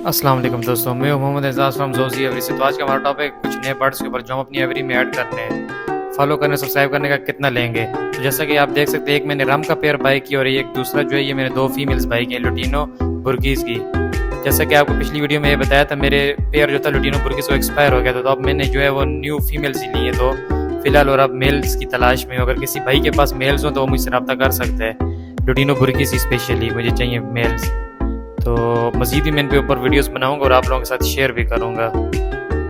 अस्सलाम वालेकुम दोस्तों, मैं हूं मोहम्मद एजाज फ्रॉम जोजी एवरी से। तो आज का हमारा टॉपिक कुछ नए बर्ड्स के ऊपर जो हम अपनी एवरी में ऐड करते हैं। फॉलो करने सब्सक्राइब करने का कितना लेंगे। तो जैसा कि आप देख सकते हैं, एक मैंने रम का पेयर बाई की और एक दूसरा जो है ये मैंने दो फीमेल्स बाई की लुटिनो बुर्कीज़ की। जैसा कि आपको पिछली वीडियो में ये बताया था, मेरे पेयर जो था लुटिनो बुर्कीज़ वो एक्सपायर हो गया था, तो अब मैंने जो है वो न्यू फीमेल्स ही ली है। तो फिलहाल और अब मेल्स की तलाश में, अगर किसी भाई के पास मेल्स हो तो वो मुझसे रब्ता कर सकते हैं। लुटिनो बुर्कीज़ स्पेशली मुझे चाहिए मेल्स। तो मज़ीद ही मैं इन पे ऊपर वीडियोस बनाऊंगा और आप लोगों के साथ शेयर भी करूंगा।